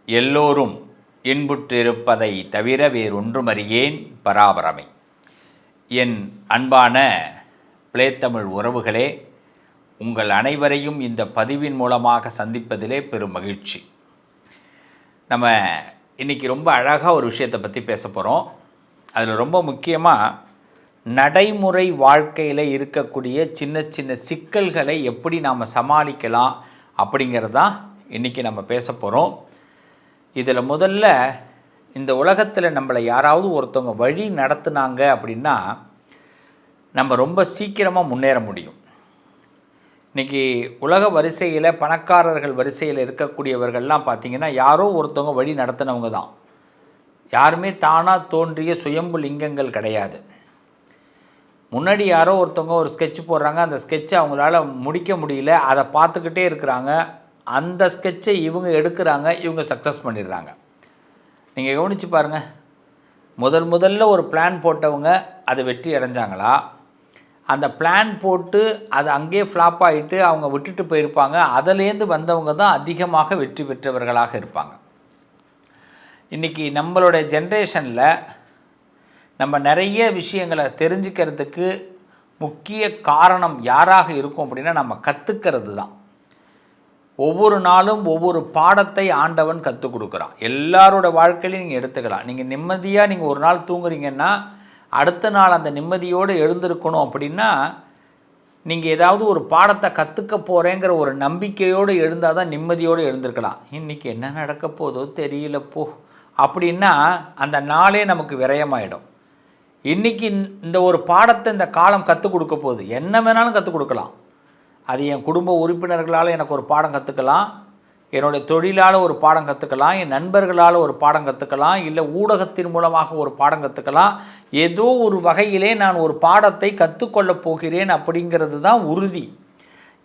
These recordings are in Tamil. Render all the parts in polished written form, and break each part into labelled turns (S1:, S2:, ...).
S1: எல்லோரும் இன்புற்றிருப்பதை தவிர வேறொன்றுமறியேன் பராபரமை. என் அன்பான பிளேத்தமிழ் உறவுகளே, உங்கள் அனைவரையும் இந்த பதிவின் மூலமாக சந்திப்பதிலே பெரும் மகிழ்ச்சி. நம்ம இன்றைக்கி ரொம்ப அழகாக ஒரு விஷயத்தை பற்றி பேச போகிறோம். அதில் ரொம்ப முக்கியமாக நடைமுறை வாழ்க்கையில் இருக்கக்கூடிய சின்ன சின்ன சிக்கல்களை எப்படி நாம் சமாளிக்கலாம் அப்படிங்கிறது தான் இன்றைக்கி நம்ம பேச போகிறோம். இதில் முதல்ல இந்த உலகத்தில் நம்மளை யாராவது ஒருத்தவங்க வழி நடத்துனாங்க அப்படின்னா நம்ம ரொம்ப சீக்கிரமாக முன்னேற முடியும். இன்றைக்கி உலக வரிசையில் பணக்காரர்கள் வரிசையில் இருக்கக்கூடியவர்கள்லாம் பார்த்திங்கன்னா யாரோ ஒருத்தவங்க வழி நடத்தினவங்க தான். யாருமே தானாக தோன்றிய சுயம்பு லிங்கங்கள் கிடையாது. முன்னாடி யாரோ ஒருத்தவங்க ஒரு ஸ்கெட்ச் போடுறாங்க, அந்த ஸ்கெட்சை அவங்களால முடிக்க முடியல, அதை பார்த்துக்கிட்டே இருக்கிறாங்க. அந்த ஸ்கெட்சை இவங்க எடுக்கிறாங்க, இவங்க சக்ஸஸ் பண்ணிடுறாங்க. நீங்கள் கவனித்து பாருங்கள், முதல்ல ஒரு பிளான் போட்டவங்க அது வெற்றி அடைஞ்சாங்களா, அந்த பிளான் போட்டு அது அங்கேயே ஃப்ளாப் ஆகிட்டு அவங்க விட்டுட்டு போயிருப்பாங்க. அதிலேருந்து வந்தவங்க தான் அதிகமாக வெற்றி பெற்றவர்களாக இருப்பாங்க. இன்றைக்கி நம்மளுடைய ஜென்ரேஷனில் நம்ம நிறைய விஷயங்களை தெரிஞ்சுக்கிறதுக்கு முக்கிய காரணம் யாராக இருக்கும் அப்படின்னா நம்ம கற்றுக்கிறது தான். ஒவ்வொரு நாளும் ஒவ்வொரு பாடத்தை ஆண்டவன் கற்றுக் கொடுக்குறான். எல்லாரோட வாழ்க்கையிலையும் நீங்கள் எடுத்துக்கலாம். நீங்கள் நிம்மதியாக நீங்கள் ஒரு நாள் தூங்குறீங்கன்னா அடுத்த நாள் அந்த நிம்மதியோடு எழுந்திருக்கணும் அப்படின்னா நீங்கள் ஏதாவது ஒரு பாடத்தை கற்றுக்க போகிறேங்கிற ஒரு நம்பிக்கையோடு எழுந்தால் தான் நிம்மதியோடு எழுந்திருக்கலாம். இன்றைக்கி என்ன நடக்க போதோ தெரியலப்போ அப்படின்னா அந்த நாளே நமக்கு விரயமாயிடும். இன்றைக்கி இந்த ஒரு பாடத்தை இந்த காலம் கற்றுக் கொடுக்க போகுது. என்ன வேணாலும் கற்றுக் கொடுக்கலாம். அது என் குடும்ப உறுப்பினர்களால் எனக்கு ஒரு பாடம் கற்றுக்கலாம், என்னுடைய தொழிலால் ஒரு பாடம் கற்றுக்கலாம், என் நண்பர்களால் ஒரு பாடம் கற்றுக்கலாம், இல்லை ஊடகத்தின் மூலமாக ஒரு பாடம் கற்றுக்கலாம். ஏதோ ஒரு வகையிலே நான் ஒரு பாடத்தை கற்றுக்கொள்ளப் போகிறேன் அப்படிங்கிறது தான் உறுதி.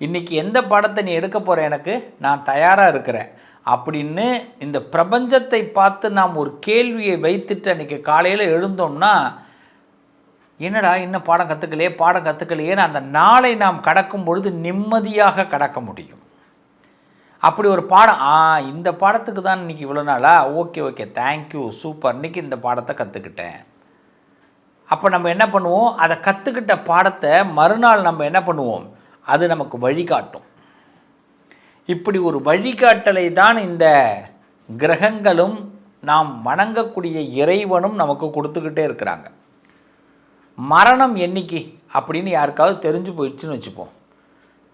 S1: இன்றைக்கி எந்த பாடத்தை நீ எடுக்க போகிற, எனக்கு நான் தயாராக இருக்கிறேன் அப்படின்னு இந்த பிரபஞ்சத்தை பார்த்து நாம் ஒரு கேள்வியை வைத்துட்டு அன்றைக்கி காலையில் எழுந்தோம்னா, என்னடா இன்னும் பாடம் கற்றுக்கலையேன்னு அந்த நாளை நாம் கடக்கும் பொழுது நிம்மதியாக கடக்க முடியும். அப்படி ஒரு பாடம், இந்த பாடத்துக்கு தான் இன்றைக்கி இவ்வளோ நாளா, ஓகே தேங்க்யூ சூப்பர், இன்றைக்கி இந்த பாடத்தை கற்றுக்கிட்டேன். அப்போ நம்ம என்ன பண்ணுவோம், அதை கற்றுக்கிட்ட பாடத்தை மறுநாள் நம்ம என்ன பண்ணுவோம், அது நமக்கு வழிகாட்டும். இப்படி ஒரு வழிகாட்டலை தான் இந்த கிரகங்களும் நாம் வணங்கக்கூடிய இறைவனும் நமக்கு கொடுத்துக்கிட்டே இருக்கிறாங்க. மரணம் என்னைக்கு அப்படின்னு யாருக்காவது தெரிஞ்சு போயிடுச்சுன்னு வச்சுப்போம்,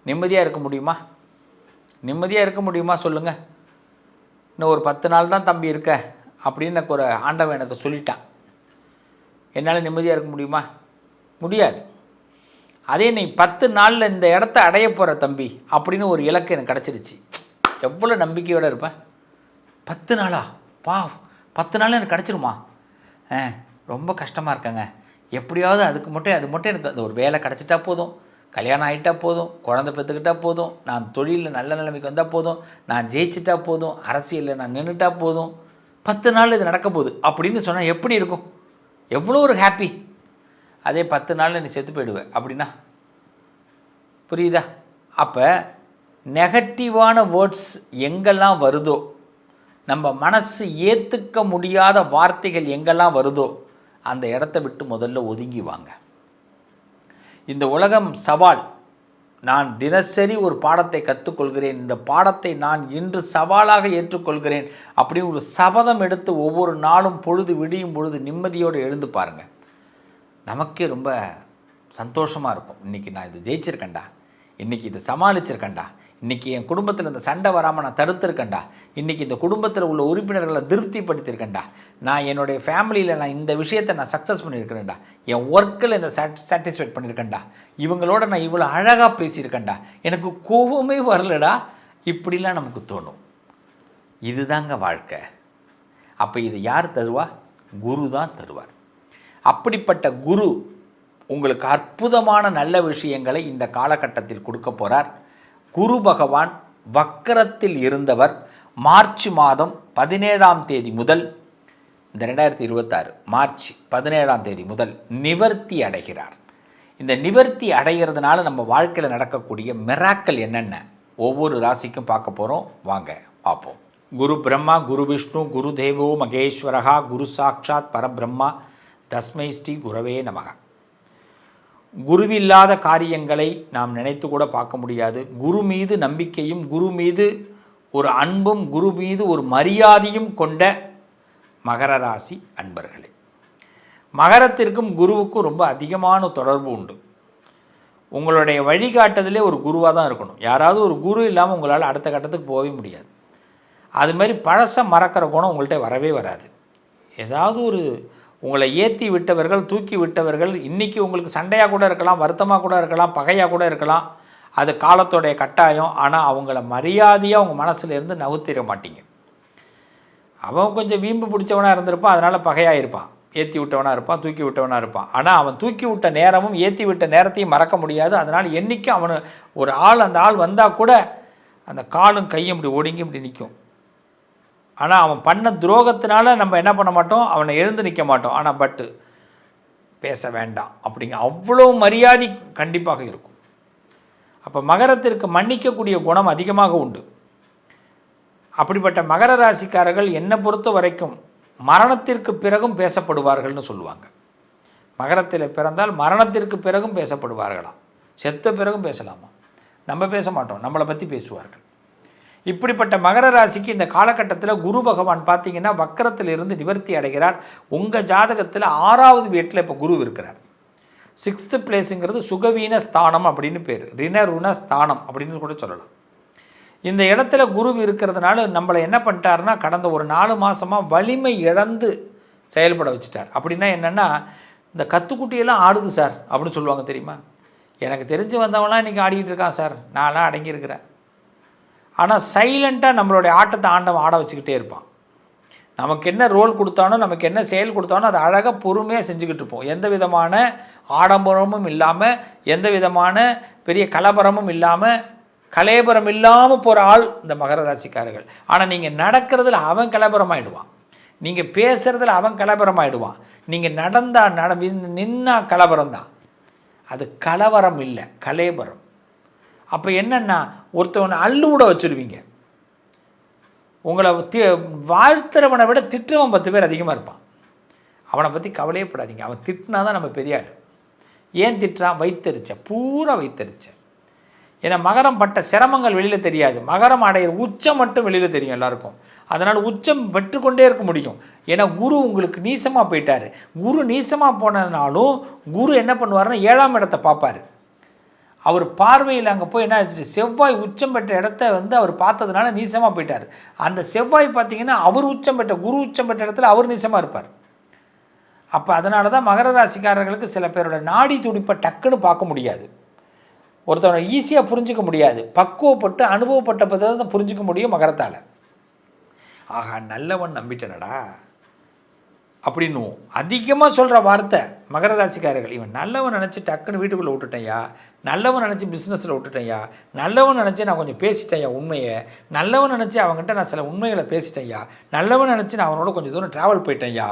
S1: நிம்மதியாக இருக்க முடியுமா சொல்லுங்கள். இன்னும் ஒரு 10 நாள் தான் தம்பி இருக்க அப்படின்னு எனக்கு ஒரு ஆண்டவன் எனக்கு சொல்லிட்டான். என்னால் நிம்மதியாக இருக்க முடியுமா? முடியாது. அதே நீ 10 நாளில் இந்த இடத்த அடைய போகிற தம்பி அப்படின்னு ஒரு இலக்கு எனக்கு கிடச்சிருச்சு, எவ்வளோ நம்பிக்கையோடு இருப்பேன். 10 நாளா? 10 நாள் எனக்கு கிடச்சிருமா? ரொம்ப கஷ்டமாக இருக்கேங்க. எப்படியாவது அது மட்டும் எனக்கு அந்த ஒரு வேலை கிடச்சிட்டா போதும், கல்யாணம் ஆகிட்டா போதும், குழந்தை பெற்றுக்கிட்டா போதும், நான் தொழிலில் நல்ல நிலைமைக்கு வந்தால் போதும், நான் ஜெயிச்சிட்டா போதும், அரசியலில் நான் நின்றுட்டா போதும், 10 நாள் இது நடக்க போகுது அப்படின்னு சொன்னால் எப்படி இருக்கும்? எவ்வளோ ஒரு ஹாப்பி. அதே 10 நாளில் நீ செத்து போயிடுவேன் அப்படின்னா புரியுதா? அப்போ நெகட்டிவான வேர்ட்ஸ் எங்கெல்லாம் வருதோ, நம்ம மனசு ஏற்றுக்க முடியாத வார்த்தைகள் எங்கெல்லாம் வருதோ அந்த இடத்த விட்டு முதல்ல ஒதுங்கி வாங்க. இந்த உலகம் சவால். நான் தினசரி ஒரு பாடத்தை கற்றுக்கொள்கிறேன், இந்த பாடத்தை நான் இன்று சவாலாக ஏற்றுக்கொள்கிறேன் அப்படி ஒரு சபதம் எடுத்து ஒவ்வொரு நாளும் பொழுது விடியும் பொழுது நிம்மதியோடு எழுந்து பாருங்கள். நமக்கே ரொம்ப சந்தோஷமாக இருக்கும். இன்றைக்கி நான் இதை ஜெயிச்சிருக்கேன்டா, இன்றைக்கி இதை சமாளிச்சிருக்கேன்டா, இன்றைக்கி என் குடும்பத்தில் இந்த சண்டை வராமல் நான் தடுத்திருக்கேன்டா, இன்றைக்கி இந்த குடும்பத்தில் உள்ள உறுப்பினர்களை திருப்திப்படுத்தியிருக்கேன்டா, நான் என்னுடைய ஃபேமிலியில் நான் இந்த விஷயத்தை நான் சக்ஸஸ் பண்ணியிருக்கிறேன்டா, என் ஒர்க்கில் இந்த சாட்டிஸ்ஃபைட் பண்ணியிருக்கேன்டா, இவங்களோட நான் இவ்வளோ அழகாக பேசியிருக்கேன்டா, எனக்கு கோபமே வரலடா, இப்படிலாம் நமக்கு தோணும். இதுதாங்க வாழ்க்கை. அப்போ இது யார் தருவா? குரு தான் தருவார். அப்படிப்பட்ட குரு உங்களுக்கு அற்புதமான நல்ல விஷயங்களை இந்த காலகட்டத்தில் கொடுக்க போகிறார். குரு பகவான் வக்கரத்தில் இருந்தவர் மார்ச் மாதம் 17ஆம் தேதி முதல், இந்த 2026 மார்ச் 17ஆம் தேதி முதல் நிவர்த்தி அடைகிறார். இந்த நிவர்த்தி அடைகிறதுனால நம்ம வாழ்க்கையில் நடக்கக்கூடிய மிராக்கள் என்னென்ன ஒவ்வொரு ராசிக்கும் பார்க்க போகிறோம். வாங்க பார்ப்போம். குரு பிரம்மா குரு விஷ்ணு குரு தேவோ மகேஸ்வரகா குரு சாட்சாத் பரபிரம்மா தஸ்மை ஸ்ரீ குரவே நமக. குருவில்லாத காரியங்களை நாம் நினைத்து கூட பார்க்க முடியாது. குரு மீது நம்பிக்கையும் குரு மீது ஒரு அன்பும் குரு மீது ஒரு மரியாதையும் கொண்ட மகர ராசி அன்பர்களே, மகரத்திற்கும் குருவுக்கும் ரொம்ப அதிகமான தொடர்பு உண்டு. உங்களுடைய வழிகாட்டுதலே ஒரு குருவாக தான் இருக்கணும். யாராவது ஒரு குரு இல்லாமல் உங்களால் அடுத்த கட்டத்துக்கு போகவே முடியாது. அது மாதிரி பழசை மறக்கிற குணம் உங்கள்கிட்ட வரவே வராது. ஏதாவது ஒரு உங்களை ஏற்றி விட்டவர்கள் தூக்கி விட்டவர்கள் இன்றைக்கி உங்களுக்கு சண்டையாக கூட இருக்கலாம், வருத்தமாக கூட இருக்கலாம், பகையாக கூட இருக்கலாம். அது காலத்தோடைய கட்டாயம். ஆனால் அவங்கள மரியாதையாக உங்கள் மனசில் இருந்து நவுத்திட மாட்டீங்க. அவன் கொஞ்சம் வீம்பு பிடிச்சவனாக இருந்திருப்பான், அதனால் பகையாக இருப்பான். ஏற்றி விட்டவனாக இருப்பான், தூக்கி விட்டவனாக இருப்பான். ஆனால் அவன் தூக்கி விட்ட நேரமும் ஏற்றி விட்ட நேரத்தையும் மறக்க முடியாது. அதனால் என்றைக்கு அவனு ஒரு ஆள் அந்த ஆள் வந்தால் கூட அந்த காலும் கையும் இப்படி ஒடுங்கி இப்படி நிற்கும். ஆனால் அவன் பண்ண துரோகத்தினால நம்ம என்ன பண்ண மாட்டோம், அவனை எழுந்து நிற்க மாட்டோம். ஆனால் பட்டு பேச வேண்டாம் அப்படிங்க அவ்வளோ மரியாதை கண்டிப்பாக இருக்கும். அப்போ மகரத்திற்கு மன்னிக்கக்கூடிய குணம் அதிகமாக உண்டு. அப்படிப்பட்ட மகர ராசிக்காரர்கள் என்னை பொறுத்த வரைக்கும் மரணத்திற்கு பிறகும் பேசப்படுவார்கள்னு சொல்லுவாங்க. மகரத்தில் பிறந்தால் மரணத்திற்கு பிறகும் பேசப்படுவார்களாம். செத்த பிறகும் பேசலாமா? நம்ம பேச மாட்டோம், நம்மளை பற்றி பேசுவார்கள். இப்படிப்பட்ட மகர ராசிக்கு இந்த காலகட்டத்தில் குரு பகவான் பார்த்தீங்கன்னா வக்கரத்திலிருந்து நிவர்த்தி அடைகிறார். உங்கள் ஜாதகத்தில் 6வது வீட்டில் இப்போ குரு இருக்கிறார். 6th பிளேஸுங்கிறது சுகவீன ஸ்தானம் அப்படின்னு பேர், ரிணருண ஸ்தானம் அப்படின்னு கூட சொல்லலாம். இந்த இடத்துல குரு இருக்கிறதுனால நம்மளை என்ன பண்ணிட்டாருன்னா கடந்த ஒரு 4 மாதமாக வலிமை இழந்து செயல்பட வச்சுட்டார். அப்படின்னா என்னென்னா, இந்த கத்துக்குட்டியெல்லாம் ஆடுது சார் அப்படின்னு சொல்லுவாங்க தெரியுமா? எனக்கு தெரிஞ்சு வந்தவங்களாம் இன்றைக்கி ஆடிக்கிட்டு இருக்கான் சார், நான்லாம் அடங்கியிருக்கிறேன். ஆனால் சைலண்ட்டாக நம்மளுடைய ஆட்டத்தை ஆண்டவன் ஆட வச்சுக்கிட்டே இருப்பான். நமக்கு என்ன ரோல் கொடுத்தானோ, நமக்கு என்ன செயல் கொடுத்தானோ அதை அழகாக பொறுமையாக செஞ்சுக்கிட்டு இருப்போம். எந்த விதமான ஆடம்பரமும் இல்லாமல், எந்த விதமான பெரிய கலபரமும் இல்லாமல், கலேபரம் இல்லாமல் போகிற ஆள் இந்த மகர ராசிக்காரர்கள். ஆனால் நீங்கள் நடக்கிறதுல அவன் கலபரமாயிடுவான், நீங்கள் பேசுகிறதுல அவன் கலபரமாயிடுவான், நீங்கள் நின்னா கலபரம் தான். அது கலவரம் இல்லை, கலேபரம். அப்போ என்னென்னா ஒருத்தவனை அள்ளு விட வச்சுருவீங்க. உங்களை வாழ்த்துறவனை விட திட்டுறவன் 10 பேர் அதிகமாக இருப்பான். அவனை பற்றி கவலையே படாதீங்க. அவன் திட்டினா தான் நம்ம பெரிய ஆள். ஏன் திட்டுறான்? வைத்தறிச்ச, பூரா வைத்தறிச்ச. ஏன்னா மகரம் பட்ட சிரமங்கள் வெளியில் தெரியாது, மகரம் அடையிற உச்சம் மட்டும் வெளியில் தெரியும் எல்லாருக்கும். அதனால் உச்சம் பெற்றுக்கொண்டே இருக்க முடியும். ஏன்னா குரு உங்களுக்கு நீசமாக போயிட்டார். குரு நீசமாக போனதுனாலும் குரு என்ன பண்ணுவார்னா 7ஆம் இடத்தை பார்ப்பார். அவர் பார்வையில் அங்கே போய் என்ன ஆச்சு, செவ்வாய் உச்சம் பெற்ற இடத்த அவர் பார்த்ததுனால நீசமாக போயிட்டார். அந்த செவ்வாய் பார்த்தீங்கன்னா அவர் உச்சம் பெற்ற குரு உச்சம் பெற்ற இடத்துல அவர் நீசமாக இருப்பார். அப்போ அதனால தான் மகர ராசிக்காரர்களுக்கு சில பேரோட நாடி துடிப்பை டக்குன்னு பார்க்க முடியாது, ஒருத்தவனை ஈஸியாக புரிஞ்சிக்க முடியாது. பக்குவப்பட்டு அனுபவப்பட்ட பதில் தான் புரிஞ்சிக்க முடியும் மகரத்தால். ஆகா நல்லவன் நம்பிட்டனடா அப்படின்னு அதிகமாக சொல்கிற வார்த்தை மகர ராசிக்காரர்கள். இவன் நல்லவன் நினச்சி டக்குன்னு வீட்டுக்குள்ளே விட்டுட்டேன்யா, நல்லவன் நினச்சி பிஸ்னஸில் விட்டுட்டேன்யா, நல்லவன் நினச்சி நான் கொஞ்சம் பேசிட்டேன்யா உண்மையை, நல்லவன் நினச்சி அவங்ககிட்ட நான் சில உண்மைகளை பேசிட்டேன்யா, நல்லவன் நினச்சி நான் அவனோட கொஞ்சம் தூரம் ட்ராவல் போயிட்டேன்யா.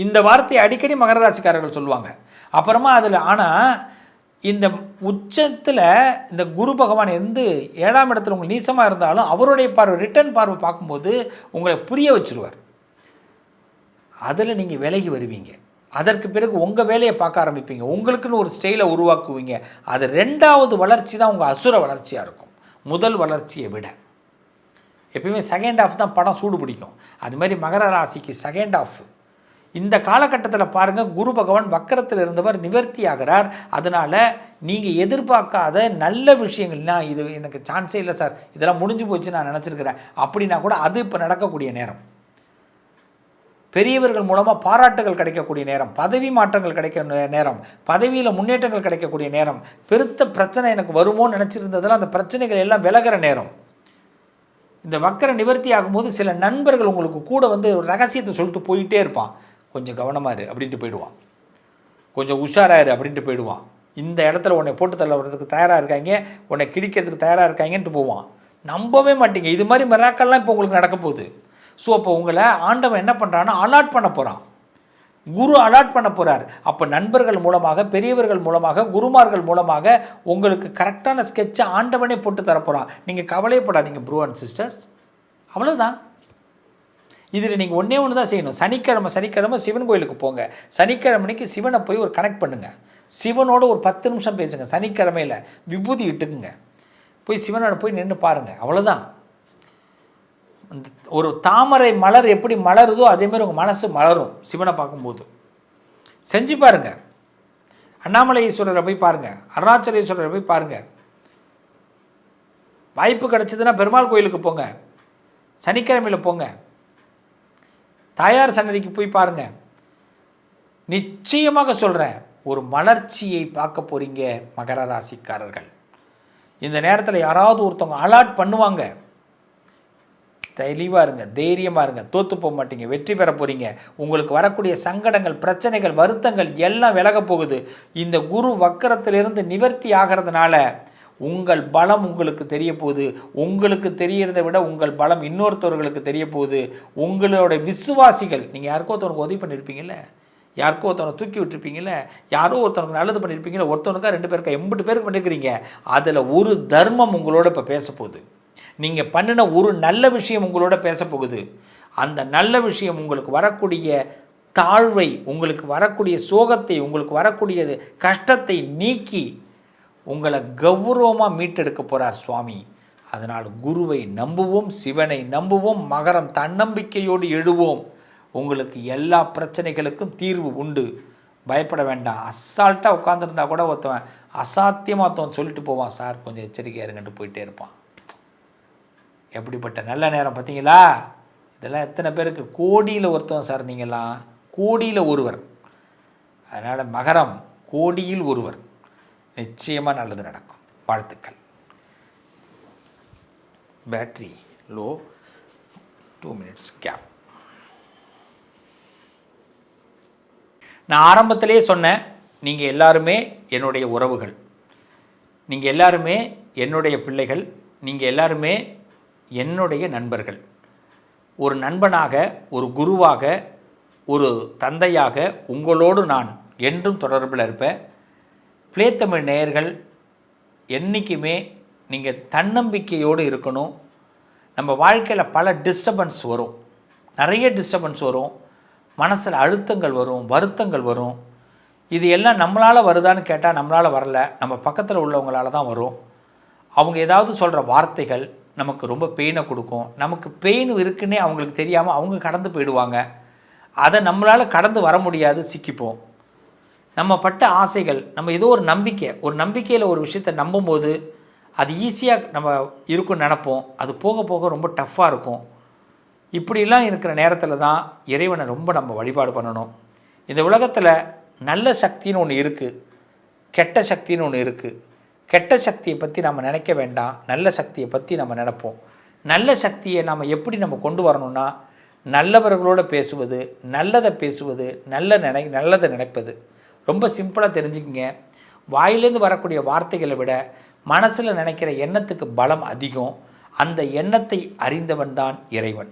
S1: இந்த வார்த்தையை அடிக்கடி மகர ராசிக்காரர்கள் சொல்லுவாங்க. அப்புறமா அதில் ஆனால் இந்த உச்சத்தில் இந்த குரு பகவான் 7ஆம் இடத்துல உங்களுக்கு நீசமாக இருந்தாலும் அவருடைய பார்வை ரிட்டர்ன் பார்வை பார்க்கும்போது உங்களை புரிய வச்சுருவார். அதில் நீங்கள் விலகி வருவீங்க. அதற்கு பிறகு உங்கள் வேலையை பார்க்க ஆரம்பிப்பீங்க, உங்களுக்குன்னு ஒரு ஸ்டைலை உருவாக்குவீங்க. அது 2வது வளர்ச்சி தான் உங்கள் அசுர வளர்ச்சியாக இருக்கும், முதல் வளர்ச்சியை விட. எப்பயுமே செகண்ட் ஆஃப் தான் படம் சூடு பிடிக்கும். அதுமாதிரி மகர ராசிக்கு செகண்ட் ஆஃப் இந்த காலகட்டத்தில் பாருங்கள். குரு பகவான் வக்கரத்தில் இருந்தவர் நிவர்த்தி ஆகிறார். அதனால் நீங்கள் எதிர்பார்க்காத நல்ல விஷயங்கள்னா, இது எனக்கு சான்ஸே இல்லை சார், இதெல்லாம் முடிஞ்சு போச்சு நான் நினச்சிருக்கிறேன் அப்படின்னா கூட அது இப்போ நடக்கக்கூடிய நேரம். பெரியவர்கள் மூலமாக பாராட்டுகள் கிடைக்கக்கூடிய நேரம், பதவி மாற்றங்கள் கிடைக்க நேரம், பதவியில் முன்னேற்றங்கள் கிடைக்கக்கூடிய நேரம், பெருத்த பிரச்சனை எனக்கு வருமோன்னு நினச்சிருந்ததெல்லாம் அந்த பிரச்சனைகள் எல்லாம் விலகிற நேரம். இந்த வக்கர நிவர்த்தி ஆகும்போது சில நண்பர்கள் உங்களுக்கு கூட ஒரு ரகசியத்தை சொல்லிட்டு போயிட்டே இருப்பான். கொஞ்சம் கவனமாக இரு அப்படின்ட்டு போயிடுவான், கொஞ்சம் உஷாராயிரு அப்படின்ட்டு போயிடுவான். இந்த இடத்துல உன்னை போட்டு தள்ளறதுக்கு தயாராக இருக்காங்க, உன்னை கிடிக்கிறதுக்கு தயாராக இருக்காங்கன்ட்டு போவான். நம்பவே மாட்டீங்க. இது மாதிரி மிராக்கள்லாம் இப்போ உங்களுக்கு நடக்க போகுது. ஸோ அப்போ உங்களை ஆண்டவன் என்ன பண்ணுறான்னா அலாட் பண்ண போகிறான், குரு அலாட் பண்ண போகிறார். அப்போ நண்பர்கள் மூலமாக, பெரியவர்கள் மூலமாக, குருமார்கள் மூலமாக உங்களுக்கு கரெக்டான ஸ்கெட்சை ஆண்டவனே போட்டு தரப்போகிறான். நீங்கள் கவலைப்படாதீங்க ப்ரோ அண்ட் சிஸ்டர்ஸ்.
S2: அவ்வளோதான். இதில் நீங்கள் ஒன்றே ஒன்று தான் செய்யணும். சனிக்கிழமை சிவன் கோயிலுக்கு போங்க. சனிக்கிழமைக்கு சிவனை போய் ஒரு கனெக்ட் பண்ணுங்கள். சிவனோட ஒரு 10 நிமிஷம் பேசுங்க. சனிக்கிழமையில் விபூதி இட்டுக்குங்க. போய் சிவனோட போய் நின்று பாருங்கள். அவ்வளோதான். ஒரு தாமரை மலர் எப்படி மலருதோ அதேமாதிரி உங்கள் மனசு மலரும் சிவனை பார்க்கும்போது. செஞ்சு பாருங்கள். அண்ணாமலை ஈஸ்வரரை போய் பாருங்கள். அருணாச்சலேஸ்வரரை போய் பாருங்கள். வாய்ப்பு கிடச்சிதுன்னா பெருமாள் கோயிலுக்கு போங்க. சனிக்கிழமையில் போங்க. தாயார் சன்னதிக்கு போய் பாருங்கள். நிச்சயமாக சொல்கிறேன், ஒரு மலர்ச்சியை பார்க்க போகிறீங்க மகர ராசிக்காரர்கள். இந்த நேரத்தில் யாராவது ஒருத்தவங்க அலாட் பண்ணுவாங்க. தெளிவாக இருங்க, தைரியமாக இருங்க. தோற்று போக மாட்டீங்க, வெற்றி பெற போகிறீங்க. உங்களுக்கு வரக்கூடிய சங்கடங்கள், பிரச்சனைகள், வருத்தங்கள் எல்லாம் விலக போகுது. இந்த குரு வக்கரத்திலிருந்து நிவர்த்தி ஆகிறதுனால உங்கள் பலம் உங்களுக்கு தெரிய போகுது. உங்களுக்கு தெரியறதை விட உங்கள் பலம் இன்னொருத்தவர்களுக்கு தெரிய போகுது. உங்களோட விசுவாசிகள், நீங்கள் யாருக்கோ ஒருத்தவனுக்கு உதவி பண்ணியிருப்பீங்கல்ல, யாருக்கோ ஒருத்தவனை தூக்கி விட்டுருப்பீங்கல்ல, யாரோ ஒருத்தவனுக்கு நல்லது பண்ணியிருப்பீங்களா, ஒருத்தவனுக்கா 2 பேருக்கா 80 பேருக்கு பண்ணியிருக்கிறீங்க. அதில் ஒரு தர்மம் உங்களோட இப்போ பேச போகுது. நீங்கள் பண்ணின ஒரு நல்ல விஷயம் உங்களோட பேச போகுது. அந்த நல்ல விஷயம் உங்களுக்கு வரக்கூடிய தாழ்வை, உங்களுக்கு வரக்கூடிய சோகத்தை, உங்களுக்கு வரக்கூடிய கஷ்டத்தை நீக்கி உங்களை கௌரவமாக மீட்டெடுக்க போகிறார் சுவாமி. அதனால் குருவை நம்புவோம், சிவனை நம்புவோம், மகரம் தன்னம்பிக்கையோடு எழுவோம். உங்களுக்கு எல்லா பிரச்சனைகளுக்கும் தீர்வு உண்டு. பயப்பட வேண்டாம். அசால்ட்டாக உட்காந்துருந்தா கூட ஒருத்தவன் அசாத்தியமாக ஒருத்தவன் சொல்லிட்டு போவான், சார் கொஞ்சம் எச்சரிக்கையாக இருங்கன்ட்டு போயிட்டே இருப்பான். எப்படிப்பட்ட நல்ல நேரம் பார்த்தீங்களா? இதெல்லாம் எத்தனை பேருக்கு கோடியில் ஒருத்தவன் சார், நீங்கள்லாம் கோடியில் ஒருவர். அதனால் மகரம் கோடியில் ஒருவர். நிச்சயமாக நல்லது நடக்கும். வாழ்த்துக்கள். Battery low, 2 minutes gap. நான் ஆரம்பத்திலே சொன்னேன், நீங்கள் எல்லாருமே என்னுடைய உறவுகள், நீங்கள் எல்லாருமே என்னுடைய பிள்ளைகள், நீங்கள் எல்லாருமே என்னுடைய நண்பர்கள். ஒரு நண்பனாக, ஒரு குருவாக, ஒரு தந்தையாக உங்களோடு நான் என்றும் தொடர்பில் இருப்பேன். ப்ளே தமிழ் நேயர்கள் என்றைக்குமே நீங்கள் தன்னம்பிக்கையோடு இருக்கணும். நம்ம வாழ்க்கையில் பல டிஸ்டர்பன்ஸ் வரும், நிறைய டிஸ்டர்பன்ஸ் வரும், மனசில் அழுத்தங்கள் வரும், வருத்தங்கள் வரும். இது எல்லாம் நம்மளால் வருதான்னு கேட்டால் நம்மளால் வரல, நம்ம பக்கத்தில் உள்ளவங்களால தான் வரும். அவங்க ஏதாவது சொல்கிற வார்த்தைகள் நமக்கு ரொம்ப பெயினை கொடுக்கும். நமக்கு பெயின் இருக்குன்னே அவங்களுக்கு தெரியாமல் அவங்க கடந்து போயிடுவாங்க. அதை நம்மளால் கடந்து வர முடியாது, சிக்கிப்போம். நம்ம பட்ட ஆசைகள், நம்ம ஏதோ ஒரு நம்பிக்கையில் ஒரு விஷயத்தை நம்பும்போது அது ஈஸியாக நம்ம இருக்குன்னு நினப்போம். அது போக போக ரொம்ப டஃப்பாக இருக்கும். இப்படிலாம் இருக்கிற நேரத்தில் தான் இறைவனை ரொம்ப நம்ம வழிபாடு பண்ணணும். இந்த உலகத்தில் நல்ல சக்தின்னு ஒன்று இருக்குது, கெட்ட சக்தின்னு ஒன்று இருக்குது. கெட்ட சக்தியை பற்றி நம்ம நினைக்க வேண்டாம், நல்ல சக்தியை பற்றி நம்ம நினைப்போம். நல்ல சக்தியை நம்ம எப்படி நம்ம கொண்டு வரணும்னா, நல்லவர்களோடு பேசுவது, நல்லதை பேசுவது, நல்லதை நினைப்பது. ரொம்ப சிம்பிளாக தெரிஞ்சுக்கிங்க. வாயிலேருந்து வரக்கூடிய வார்த்தைகளை விட மனசில் நினைக்கிற எண்ணத்துக்கு பலம் அதிகம். அந்த எண்ணத்தை அறிந்தவன் தான் இறைவன்.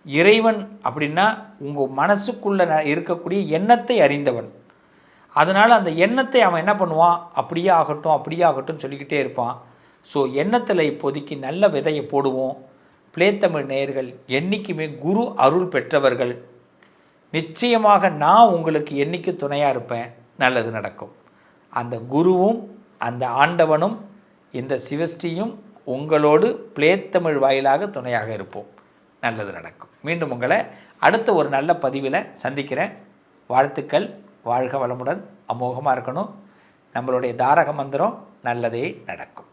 S2: இறைவன் அப்படின்னா உங்கள் மனசுக்குள்ளே இருக்கக்கூடிய எண்ணத்தை அறிந்தவன். அதனால் அந்த எண்ணத்தை அவன் என்ன பண்ணுவான், அப்படியே ஆகட்டும் சொல்லிக்கிட்டே இருப்பான். ஸோ எண்ணத்தில் இப்போதைக்கு நல்ல விதையை போடுவோம். ப்ளே தமிழ் நேயர்கள் என்றைக்குமே குரு அருள் பெற்றவர்கள். நிச்சயமாக நான் உங்களுக்கு என்றைக்கு துணையாக இருப்பேன், நல்லது நடக்கும். அந்த குருவும் அந்த ஆண்டவனும் இந்த சிவஸ்ரீயும் உங்களோடு ப்ளே தமிழ் வாயிலாக துணையாக இருப்போம். நல்லது நடக்கும். மீண்டும் உங்களை அடுத்த ஒரு நல்ல பதிவில் சந்திக்கிறேன். வாழ்த்துக்கள். வாழ்க வளமுடன், அமோகமாக இருக்கணும். நம்மளுடைய தாரக மந்திரம் நல்லதே நடக்கும்.